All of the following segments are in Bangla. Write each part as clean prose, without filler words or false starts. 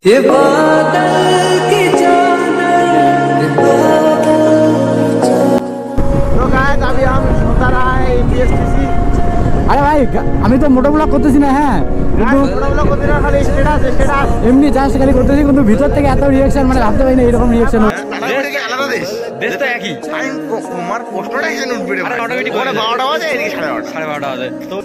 ये बादल की चादर तो गाइस अभी हम होता रहा है बीएसटीसी। अरे भाई আমি তো মোটো ব্লগ করতেছি না। হ্যাঁ কিন্তু মোটো ব্লগ করতে না, খালি স্ট্যাটাস এমনি জাস্ট খালি করতেছি, কিন্তু ভিতর থেকে এত রিঅ্যাকশন মানে ভাবতে পারি না এরকম রিঅ্যাকশন হবে। আলাদা দেশ তো একই। টাইম তোমার প্রশ্নটাই যেন উঠবে রে, অটোমেটিক করে 12টা বাজে, এদিকে 12:30 বাজে তো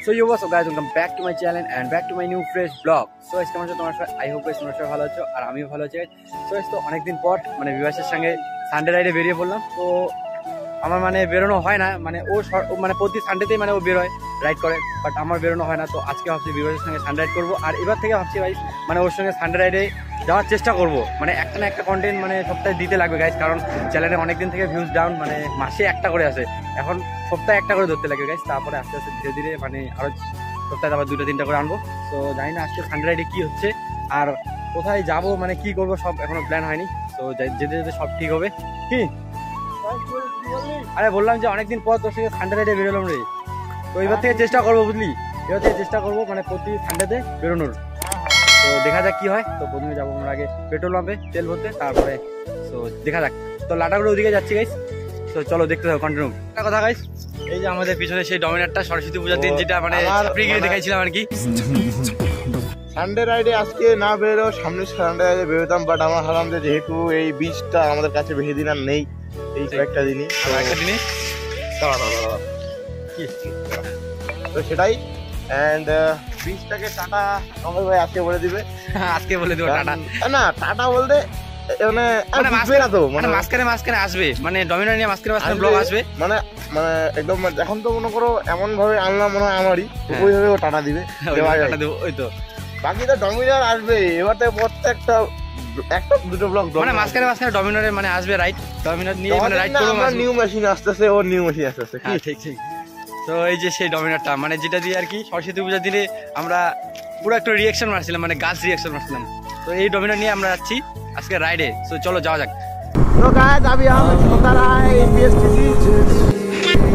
So yo what's up guys, welcome back to my channel and back to my new fresh vlog. So আজকে আমরা তোমার সাথে I hope তোমরা সবাই ভালো আছো আর আমিও ভালো আছি। সো তো অনেকদিন পর মানে বিভাসের সঙ্গে সানডে রাইডে বেরিয়ে পড়লাম। তো আমার মানে বেরোনো হয় না, মানে ও মানে প্রতি সানডেতেই মানে ও বেরোয় রাইড করে, বাট আমার বেরোনো হয় না। তো আজকে ভাবছি বিভাসের সঙ্গে সানডে রাইড করবো, আর এবার থেকে ভাবছি ভাই মানে ওর সঙ্গে সানডে রাইডে যাওয়ার চেষ্টা করবো। মানে একটা না একটা কন্টেন্ট মানে সপ্তাহে দিতে লাগবে গাইজ, কারণ চ্যানেলে অনেকদিন থেকে ভিউজ ডাউন, মানে মাসে একটা করে আসে, এখন সপ্তাহে একটা করে ধরতে লাগবে গাইজ। তারপরে আস্তে আস্তে ধীরে ধীরে মানে আরও সপ্তাহে আবার 2-3টা করে আনবো। তো জানি না আজকে সানডে রাইডে কী হচ্ছে আর কোথায় যাবো, মানে কি করবো সব এখনো প্ল্যান হয়নি। তো যেতে যেতে সব ঠিক হবে। কি আরে বললাম যে অনেকদিন পর তোর সঙ্গে সানডে রাইডে বেরোলাম রে, তো এবার থেকে চেষ্টা করবো, বুঝলি, এবার থেকে চেষ্টা করবো মানে প্রতি সানডেতে বেরোনোর। তো দেখা যাক কি হয়। তো প্রথমে যাবো আমরা আগে পেট্রোল পাম্পে তেল ভরতে, তারপরে তো দেখা যাক। তো লাটাগুলো ওদিকে যাচ্ছি গাইস, তো চলো দেখতে থাকো কন্টিনিউ। একটা কথা গাইস, এই যে আমাদের পিছনে সেই ডমিনারটা সরস্বতী পূজার দিন যেটা মানে ফ্রিগিরি দেখাইছিলাম আর কি। সানডে রাইডে আজকে না বেরো, সামনে সানডে রাইডে বেরোতাম, বাট আমার ভাবলাম যে যেহেতু এই বীজটা আমাদের কাছে বেশি দিন আর নেই, এই কয়েকটা দিনই তো সেটাই। অ্যান্ড বীজটাকে টাটা আমার ভাই আজকে বলে দিবে, আজকে বলে দেবো টাটা। না টাটা বলতে মানে মাঝখানে আসবে, মানে ডমিনার নিয়ে মাঝখানে ব্লগ আসবে, মানে মানে একদম এখন তো মনে করো এমন ভাবে আনলাম মনে হয় আমারই, ওইভাবে ও টাটা দিবে, টাটা দেবো। ওই তো বাকি তো ডমিনার আসবে এবার থেকে প্রত্যেকটা একটা দুটো ব্লগ, মানে মাঝখানে ডমিনারে মানে আসবে রাইড, ডমিনার নিয়ে মানে রাইড করব। আমরা নিউ মেশিন আসতেছে, ও নিউ মেশিন আসতেছে। হ্যাঁ ঠিক ঠিক। তো এই যে সেই ডমিনারটা মানে যেটা দিয়ে আর কি সরস্বতী পূজার দিনে আমরা পুরো একটা রিঅ্যাকশন মারছিলাম, মানে গাছ রিঅ্যাকশন মারছিলাম। তো এই ডমিনার নিয়ে আমরা যাচ্ছি আজকে রাইডে। সো চলো যাওয়া যাক। তো গাইস अभी हम होता रहा है बीएसटीसी।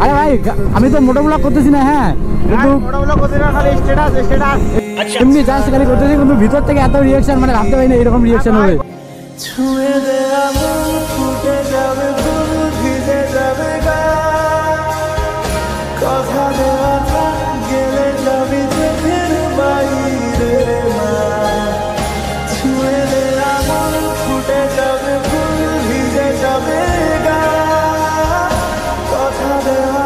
আরে ভাই আমি তো মোটো ব্লগ করতেছি না। হ্যাঁ কিন্তু মোটো ব্লগ করতে না, খালি স্ট্যাটাস এমনি জাস্ট খালি করতেছি, কিন্তু ভিতর থেকে এত রিঅ্যাকশন মানে ভাবতে পারি না এরকম রিঅ্যাকশন হবে। ছুঁয়ে দে আমন ফুটে যাবে ফুল ভিজে যাবে গা, কথা দেওয়া গেলে যাবি চোখের বাইরে মা, ছুঁয়ে দে আমন ফুটে যাবে ফুল ভিজে যাবে গা, কথা দেওয়া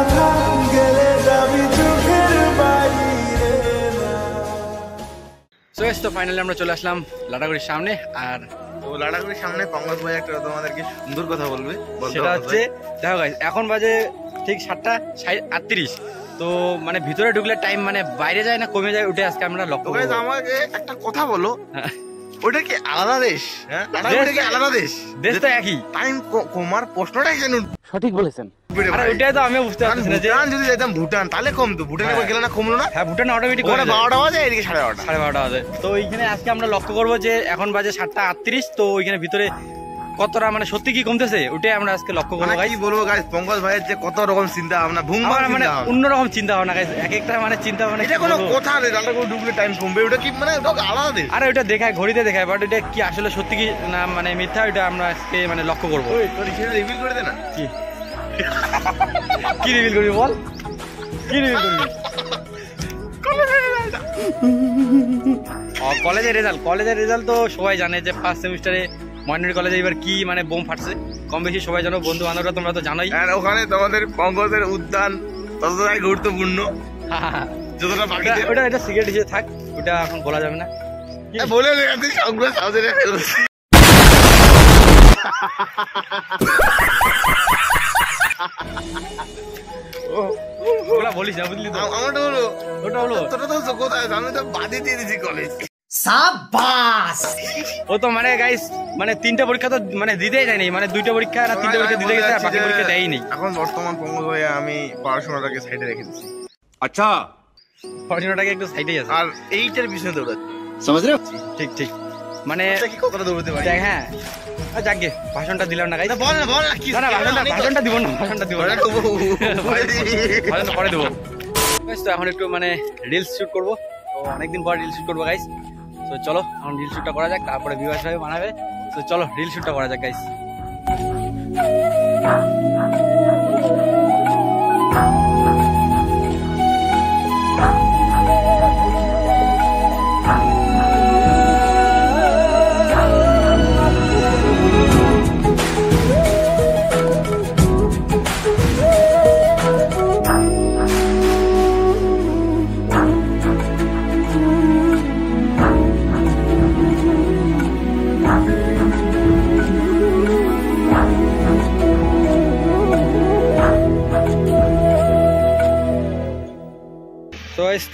গেলে যাবি চোখের বাইরে মা। সো তো ফাইনালি আমরা চলে আসলাম লাটাগুড়ির সামনে। আর তো লাটাগুড়ির সামনে পঙ্কজ ভাই একটা তোমাদেরকে সুন্দর কথা বলবে, সেটা হচ্ছে দেখো গাইস, এখন বাজে ঠিক 7:38। তো মানে ভিতরে ঢুকলে টাইম মানে বাইরে যায় না কমে যায়, উঠে আজকে আমরা লক্ষ্য করব। আমাকে একটা কথা বলো, ওটা কি আলাদা দেশ? হ্যাঁ লাটাগুড়ি কি আলাদা দেশ? দেশ তো একই। টাইম কমার প্রশ্নটাই যেন সঠিক বলেছেন। আরে ওটাই তো আমিও বুঝতে পারছি না যে ভুটান যদি যেতাম ভুটান তাহলে কমতো, ভুটানে গেলে না কমলো না? হ্যাঁ ভুটানে অটোমেটিক ওখানে 12টা বাজে, এদিকে 12:30 বাজে। তো ওইখানে আজকে আমরা লক্ষ্য করবো যে এখন বাজে 7:38। তো ওইখানে ভিতরে কতটা মানে সত্যি কি কমতেছে ওটাই আমরা আজকে লক্ষ্য করবো। কি বলবো গাইস, পঙ্কজ ভাইয়ের যে কত রকম চিন্তা ভাবনা, মানে অন্যরকম চিন্তা ভাবনা গাইস, এক একটা মানে চিন্তা ভাবনা। এটা কোনো কথা নেই, লাটাগুড়ি ঢুকলে টাইম কমবে, ওটা কি মানে আলাদা দেশ? আরে ওটা দেখায়, ঘড়িতে দেখায়, বাট ওটা কি আসলে সত্যি কি না মানে মিথ্যা, ওটা আমরা আজকে মানে লক্ষ্য করবো। তোর সেটা রিভিল করে দে না। কি রিভিল করবি বল, কি রিভিল করবি? কলেজের রেজাল্ট তো সবাই জানে যে ফার্স্ট সেমিস্টারে ময়নারি কলেজে এবার কি মানে বোম ফাটছে, কম বেশি সবাই জানো, বন্ধু বান্ধবরা তোমরা তো জানোই। আর ওখানে তোমাদের পঙ্কজের উদ্যান ততটাই গুরুত্বপূর্ণ যতটা বাকি। ওটা এটা সিগারেট হিসেবে থাক, ওটা এখন বলা যাবে না। বলে সবগুলো সাউথের ওগুলা বলিস না, বুঝলি তো? আমারটা হলো ওটা হলো তোরা তো কোথায়, আমি তো বাদে দিয়ে দিয়েছি কলেজ। সাবাস। ও তো মানে গাইস মানে 3টা পরীক্ষা তো মানে দিতেই যায়নি, মানে 2টা পরীক্ষা না 3টা পরীক্ষা দিতে গেছে, বাকি পরীক্ষা দেয়নি। এখন বর্তমান পঙ্কজ ভাই আমি পড়াশোনাটাকে সাইডে রেখে দিচ্ছি। আচ্ছা ফরচুনারটাকে একটু সাইডেই আছে আর এইটার পিছনে দৌড়াচ্ছে। समझ रहे हो? ঠিক ঠিক মানে কি কতটা দৌড়াতে পারি? দেখ হ্যাঁ যাকে ভাষণটা দিলাম না গাইস বল না কি না ভাষণটা দিব না ভাষণটা পরে দেবো গাইস। তো এখন একটু মানে রিলস শুট করবো, তো অনেকদিন পর রিলস শুট করবো গাইস। তো চলো এখন রিল শুটটা করা যাক, তারপরে ভিউয়ার্স ভাবে বানাবে। তো চলো রিল শুটটা করা যাক গাইস।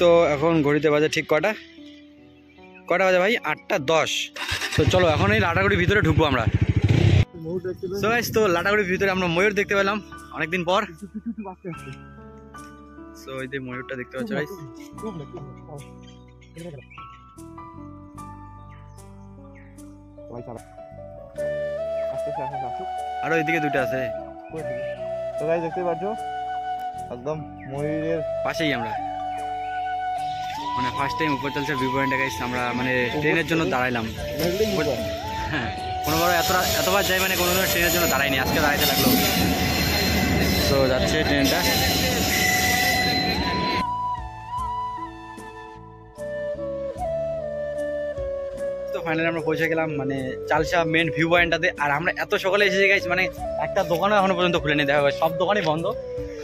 তো এখন ঘড়িতে বাজে ঠিক কটা বাজে ভাই? 8:10। তো চলো এখন এই লাটাগুড়ির ভিতরে ঢুকবো আমরা। তো লাটাগুড়ির ভিতরে আমরা ময়ূর দেখতে পেলাম অনেকদিন পর। তো এই যে ময়ূরটা দেখতে পাচ্ছ গাইস। আরো এদিকে দুটো আছে। তো গাইস দেখতে পাচ্ছ একদম ময়ূরের পাশেই আমরা মানে ফার্স্ট টাইম উপর চলছে ভিউ পয়েন্টে গাইস। আমরা মানে ট্রেনের জন্য দাঁড়াইলাম। হ্যাঁ কোনোবার এতবার যাই মানে কোনো ট্রেনের জন্য দাঁড়াইনি, আজকে দাঁড়াইতে লাগলো। তো যাচ্ছে ট্রেনটা। তো ফাইনালি আমরা পৌঁছে গেলাম মানে চালসা মেন ভিউ পয়েন্টটাতে। আর আমরা এত সকালে এসে গেছি মানে একটা দোকানও এখনো পর্যন্ত খুলেনি, দেখা যায় সব দোকানই বন্ধ।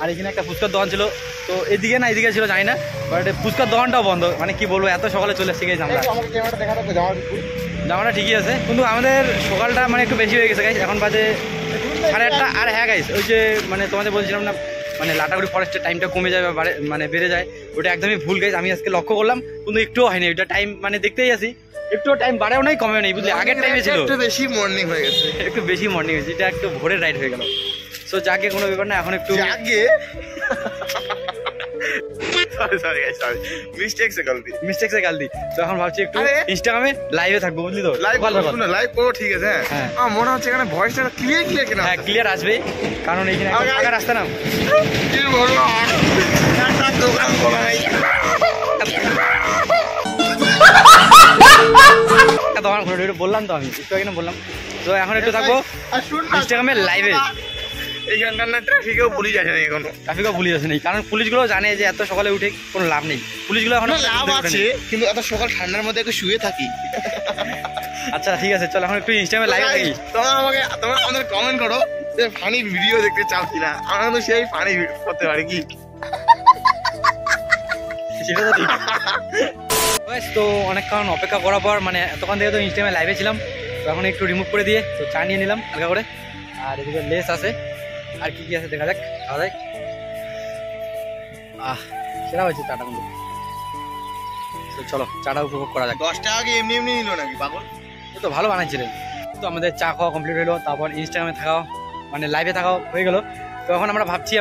আর এখানে একটা ফুচকার দোকান ছিল, তো এদিকে না এদিকে ছিল জানি না, বাট ফুচকার দোকানটাও বন্ধ। মানে কি বলবো এত সকালে চলে এসে গেছি আমরা। জামাটা ঠিকই আছে কিন্তু আমাদের সকালটা মানে একটু বেশি হয়ে গেছে গাইস। এখন বাজে 8:30। আর হ্যাঁ গাইস ওই যে মানে তোমাদের বলছিলাম না মানে লাটাগুড়ি ফরেস্টের টাইমটা কমে যায় বা মানে বেড়ে যায়, ওটা একদমই ভুল গাইস। আমি আজকে লক্ষ্য করলাম কিন্তু একটুও হয়নি ওইটা টাইম, মানে দেখতেই আছি একটু টাইম বাড়েও নাই কমেও নেই বুঝলি। আগের টাইমে ছিল একটু বেশি মর্নিং হয়ে গেছে, একটু বেশি মর্নিং হয়েছে, এটা একটু ভোরের রাইড হয়ে গেল। সো যাকে কোনো ব্যাপার না, এখন একটু আগে মিস্টেক সে গলতি। তো এখন ভাবছি একটু ইনস্টাগ্রামে লাইভে থাকবো বুঝলি। তো লাইভ করো ঠিক আছে। হ্যাঁ আমার মনে হচ্ছে এখানে ভয়েসটা ক্লিয়ার কিনা। হ্যাঁ ক্লিয়ার আসবে কারণ এইখানে একটা রাস্তা না কি বলবো একটা দোকান খোলা নাই, দোকান খোলা বললাম তো আমি একটু আগে বললাম। তো এখন একটু থাকবো ইনস্টাগ্রামে লাইভে। এইখানকার না ট্রাফিকেও পুলিশ আসে না, এখনো ট্রাফিকও পুলিশ আসে নেই কারণ পুলিশগুলো জানে যে এত সকালে উঠে কোনো লাভ নেই। পুলিশগুলো এখন লাভ আছে কিন্তু এত সকাল ঠান্ডার মধ্যে একটু শুয়ে থাকি। আচ্ছা ঠিক আছে চল এখন একটু ইনস্টাগ্রামে লাইভে থাকি। তোমরা আমাদের কমেন্ট করো যে ফানি ভিডিও দেখতে চাও কিনা, আমরা তো সেই ফানি করতে পারি কি সেটা তো ঠিক। তো অনেকক্ষণ অপেক্ষা করার পর মানে এতক্ষণ থেকে তো ইনস্টাগ্রামে লাইভে ছিলাম, তো এখন একটু রিমুভ করে দিয়ে তো চা নিয়ে নিলাম হালকা করে। আর এদিকে লেস আছে আর কি কি আছে দেখা যাক, খাওয়া যায়। সেটা হয়েছে চাটা কিন্তু। তো চলো চাটা উপভোগ করা যাক। 10 টাকা কি এমনি এমনি নিল নাকি পাগল? তো ভালো বানাচ্ছিলেন। তো আমাদের চা খাওয়া কমপ্লিট হলো, তারপর ইনস্টাগ্রামে থাকাও মানে লাইভে থাকাও হয়ে গেলো। তো এখন আমরা ভাবছি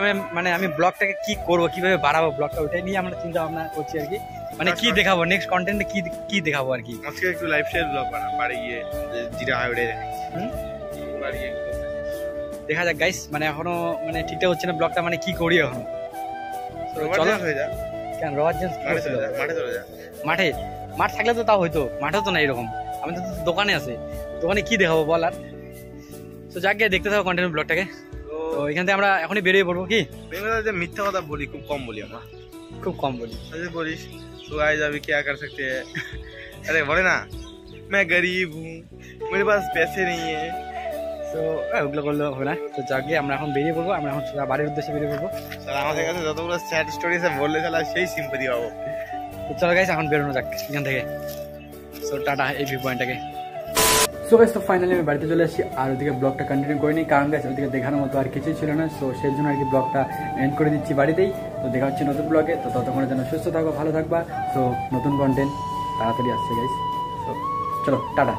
আমি ব্লগটাকে কি করবো, কিভাবে বাড়াবো ব্লগটা, ওইটাই নিয়ে আমরা চিন্তা ভাবনা করছি আর কি। মানে কি দেখাবো নেক্সট কন্টেন্টে কি দেখাবো আর কি। আজকে একটু লাইভ স্টাইল ব্লগ বানাবো বাড়ি গিয়ে, জিরা হাইওয়ে বাড়ি গিয়ে দেখা যাক গাইস। মানে এখনো মানে ঠিকঠাক হচ্ছে না ব্লগটা, মানে কি করি এখন। চলো হয়ে যা কেন রোয়ার জেন্স মাঠে চলে যা। মাঠ থাকলে তো তাও হইতো, মাঠেও তো না এরকম। আমাদের তো দোকানে আছে, দোকানে কি দেখাবো বল। আর তো যাক গিয়ে দেখতে থাকো কন্টেন্ট ব্লগটাকে। তো এখান থেকে আমরা এখনই বেরিয়ে পড়বো কি। যে মিথ্যা কথা বলি খুব কম বলি আমরা, খুব কম বলি। বলিস তো আए जाबी क्या कर सकते हैं, अरे बोले ना मैं गरीब हूँ मेरे पास पैसे नहीं है। তো ওগুলো করলে হবে না। তো যাক গিয়ে আমরা এখন বেরিয়ে পড়বো, আমরা এখন বাড়ির উদ্দেশ্যে বেরিয়ে পড়বো। আমাদের কাছে যতগুলো স্যাড স্টোরি আছে বললে তাহলে সেই সিম্পাথি পাবো। তো চলো গাইস এখন বেরোনো যাক এখান থেকে। সো টাটা এই ভিউ পয়েন্টটাকে। সো গাইস তো ফাইনালি আমি বাড়িতে চলে আসছি, আর ওদিকে ব্লগটা কন্টিনিউ করিনি কারণ গাইস ওদিকে দেখানোর মতো আর কিছুই ছিল না। সো সেই জন্য আর কি ব্লগটা এন্ড করে দিচ্ছি বাড়িতেই। তো দেখা হচ্ছে নতুন ব্লগে, তো ততক্ষণের জন্য সুস্থ থাকো, ভালো থাকবা। সো নতুন কন্টেন্ট তাড়াতাড়ি আসছে গাইস। সো চলো টাটা।